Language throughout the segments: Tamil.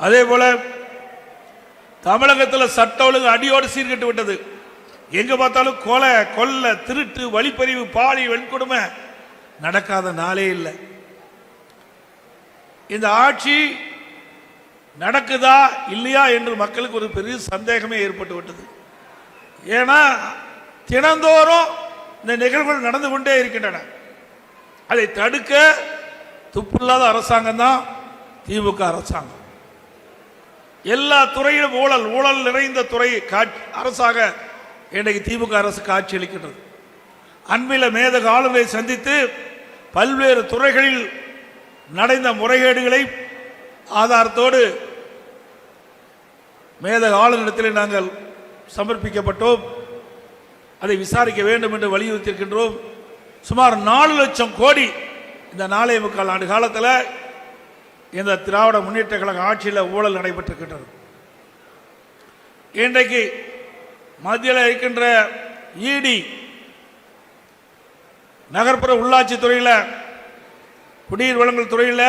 அதே போல தமிழகத்தில் சட்ட ஒழுங்கு அடியோடு சீர்கட்டு விட்டது. எங்க பார்த்தாலும் கொலை, கொள்ளை, திருட்டு, வழிப்பறிவு, பாலி, வெண்கொடுமை நடக்காத நாளே இல்லை. இந்த ஆட்சி நடக்குதா இல்லையா என்று மக்களுக்கு ஒரு பெரிய சந்தேகமே ஏற்பட்டு விட்டது. ஏன்னா தினந்தோறும் இந்த நிகழ்வுகள் நடந்து கொண்டே இருக்கின்றன. அதை தடுக்க துப்பில்லாத அரசாங்கம் தான் திமுக அரசாங்கம். எல்லா துறையிலும் ஊழல், ஊழல் நிறைந்த துறை அரசாக இன்றைக்கு திமுக அரசு காட்சி அளிக்கின்றது. அண்மையில் மேதக ஆளுநரை சந்தித்து பல்வேறு துறைகளில் நடந்த முறைகேடுகளை ஆதாரத்தோடு மேதக ஆளுநரிடத்தில் நாங்கள் சமர்ப்பிக்கப்பட்டோம். அதை விசாரிக்க வேண்டும் என்று வலியுறுத்தியிருக்கின்றோம். சுமார் 4 லட்சம் கோடி இந்த 4.25 ஆண்டு காலத்தில் இந்த திராவிட முன்னேற்ற கழக ஆட்சியில் ஊழல் நடைபெற்றிருக்கின்றது. இன்றைக்கு மத்தியில் இருக்கின்ற இடி நகர்ப்புற உள்ளாட்சி துறையில், குடிநீர் வழங்கல் துறையில்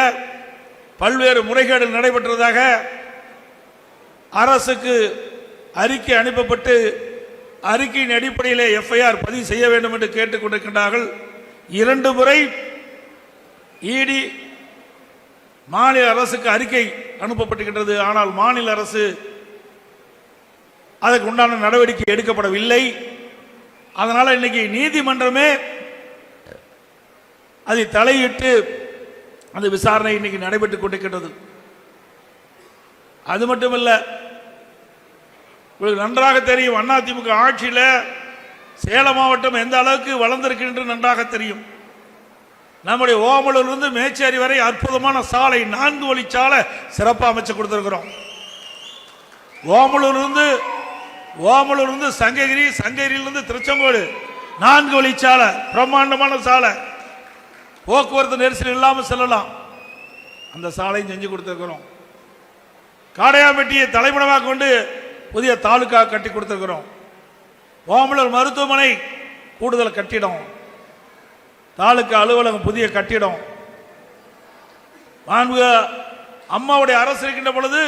பல்வேறு முறைகேடுகள் நடைபெற்றதாக அரசுக்கு அறிக்கை அனுப்பப்பட்டு அறிக்கையின் அடிப்படையில் எஃப்ஐஆர் பதிவு செய்ய வேண்டும் என்று கேட்டுக்கொண்டிருக்கின்றார்கள். 2 முறை இடி மாநில அரசுக்கு அறிக்கை அனுப்பப்பட்டிருக்கின்றது. ஆனால் மாநில அரசு அதற்கு உண்டான நடவடிக்கை எடுக்கப்படவில்லை. அதனால இன்னைக்கு நீதிமன்றமே அதை தலையிட்டு அந்த விசாரணை இன்னைக்கு நடைபெற்றுக் கொண்டிருக்கின்றது. அது மட்டுமல்ல, உங்களுக்கு நன்றாக தெரியும், அதிமுக ஆட்சியில் சேலம் மாவட்டம் எந்த அளவுக்கு வளர்ந்திருக்கின்ற நன்றாக தெரியும். நம்முடைய ஓமலூரிலிருந்து மேச்சேரி வரை அற்புதமான சாலை, 4 வழி சாலை சிறப்பாக அமைச்சு கொடுத்திருக்கிறோம். ஓமலூரிலிருந்து சங்ககிரி, சங்ககிரியிலிருந்து திருச்செங்கோடு 4 வழி சாலை, பிரம்மாண்டமான சாலை, போக்குவரத்து நெரிசல் இல்லாமல் செல்லலாம். அந்த சாலையும் செஞ்சு கொடுத்திருக்கிறோம். காடையாம்பட்டியை தலைமையிடமாக கொண்டு புதிய தாலுகா கட்டி கொடுத்திருக்கிறோம். ஓமலூர் மருத்துவமனை கூடுதல் கட்டிடம், தாலுகா அலுவலகம் புதிய கட்டிடம். அம்மாவுடைய அரசு இருக்கின்ற பொழுது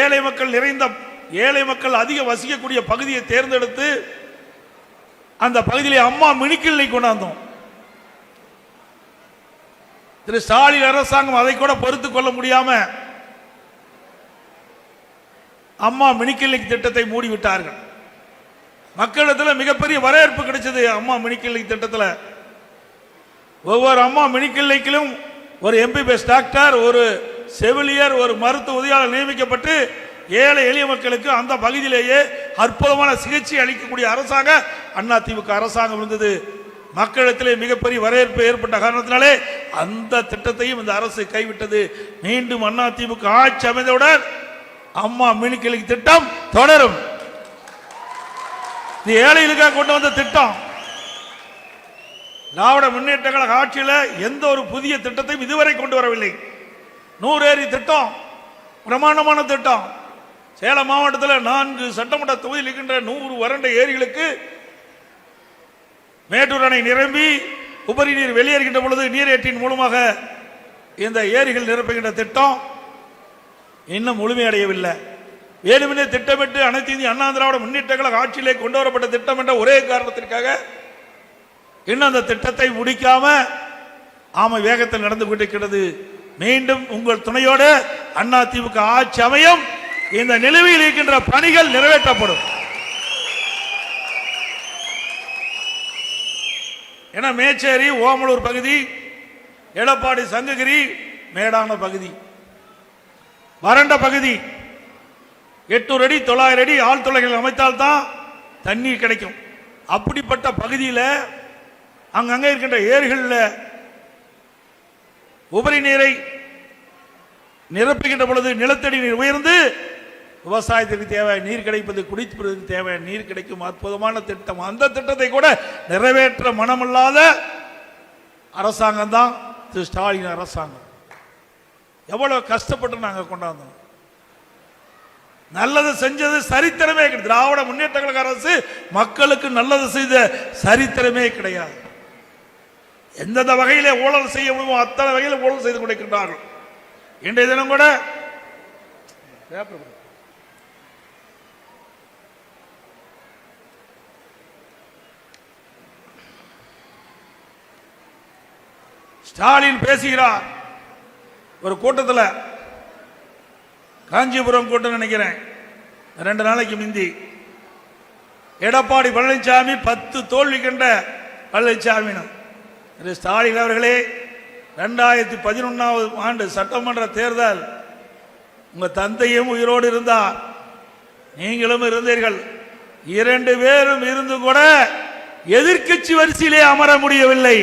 ஏழை மக்கள் அதிக வசிக்கக்கூடிய பகுதியை தேர்ந்தெடுத்து அந்த பகுதியிலே அம்மா மினிக்கிளை கொண்டாந்தோம். திரு ஸ்டாலின் அரசாங்கம் அதை கூட பொறுத்துக் கொள்ள முடியாம அம்மா மினிக்கிளினிக் திட்டத்தை மூடிவிட்டார்கள். மக்களிடத்தில் மிகப்பெரிய வரவேற்பு கிடைச்சது. அம்மா மினிக்கிளினிக் திட்டத்தில் ஒவ்வொரு அம்மா மினிக்கிளினிக்கிலும் ஒரு எம்பிபிஎஸ் டாக்டர், ஒரு செவிலியர், ஒரு மருத்துவ உதவியாளர் நியமிக்கப்பட்டு ஏழை எளிய மக்களுக்கு அந்த பகுதியிலேயே அற்புதமான சிகிச்சை அளிக்கக்கூடிய அரசாங்க அதிமுக அரசாங்கம் இருந்தது. மக்களிடத்திலே மிகப்பெரிய வரவேற்பு ஏற்பட்ட காரணத்தினாலே அந்த திட்டத்தையும் இந்த அரசு கைவிட்டது. மீண்டும் அதிமுக ஆட்சி அமைந்தவுடன் அம்மா மினிக்கிளினிக் திட்டம் தொடரும். இது ஏழைகளுக்காக கொண்டு வந்த திட்டம். திராவிட முன்னேற்ற கழக ஆட்சியில் எந்த ஒரு புதிய திட்டத்தையும் இதுவரை கொண்டு வரவில்லை. 100 ஏரி திட்டம் பிரமாண்டமான திட்டம். சேலம் மாவட்டத்தில் 4 சட்டமன்ற தொகுதியில் இருக்கின்ற 100 வறண்ட ஏரிகளுக்கு மேட்டூர் அணை நிரம்பி உபரி நீர் வெளியேறுகின்ற பொழுது நீரேற்றின் மூலமாக இந்த ஏரிகள் நிரப்புகின்ற திட்டம் இன்னும் முழுமையடையவில்லை. வேலுமனே திட்டமிட்டு அனைத்து இந்திய அண்ணா திராவிட முன்னேற்ற கழக ஆட்சியிலே கொண்டு வரப்பட்ட திட்டம் என்ற ஒரே காரணத்திற்காக இன்னும் அந்த திட்டத்தை முடிக்காம வேகத்தில் நடந்து கொண்டிருக்கிறது. மீண்டும் உங்கள் துணையோடு அதிமுக ஆட்சி அமையும். இந்த நிலுவையில் இருக்கின்ற பணிகள் நிறைவேற்றப்படும். என மேச்சேரி, ஓமலூர் பகுதி, எடப்பாடி, சங்ககிரி மேடான பகுதி, வறண்ட பகுதி, 800 அடி 900 அடி ஆழ்துளைகள் அமைத்தால்தான் தண்ணீர் கிடைக்கும். அப்படிப்பட்ட பகுதியில் அங்கங்கே இருக்கின்ற ஏரிகளில் உபரி நீரை நிரப்புகின்ற பொழுது நிலத்தடி நீர் உயர்ந்து விவசாயத்திற்கு தேவையான நீர் கிடைப்பது, குடிப்பதற்கு தேவையான நீர் கிடைக்கும். அற்புதமான திட்டம். அந்த திட்டத்தை கூட நிறைவேற்ற மனமில்லாத அரசாங்கம் தான் திரு ஸ்டாலின் அரசாங்கம். எவ்வளவு கஷ்டப்பட்டு நாங்கள் கொண்டாந்தோம். நல்லது செஞ்சது சரித்திரமே கிடையாது. திராவிட முன்னேற்ற கழக அரசு மக்களுக்கு நல்லது செய்த சரித்திரமே கிடையாது. எந்தெந்த வகையிலே ஊழல் செய்ய முடியுமோ அத்தனை வகையில் ஊழல் செய்து கொண்டிருக்கின்றார்கள். இன்றைய தினம் கூட ஸ்டாலின் பேசுகிறார் ஒரு கூட்டத்தில், காஞ்சிபுரம் கூட்டம் நினைக்கிறேன், 2 நாளைக்கு முந்தி. எடப்பாடி பழனிசாமி 10 தோல்வி கண்ட பழனிசாமி. ஸ்டாலின் அவர்களே, 2011ஆம் ஆண்டு சட்டமன்ற தேர்தல் உங்க தந்தையும் உயிரோடு இருந்தார், நீங்களும் இருந்தீர்கள். 2 பேரும் இருந்து கூட எதிர்க்கட்சி வரிசையிலே அமர முடியவில்லை.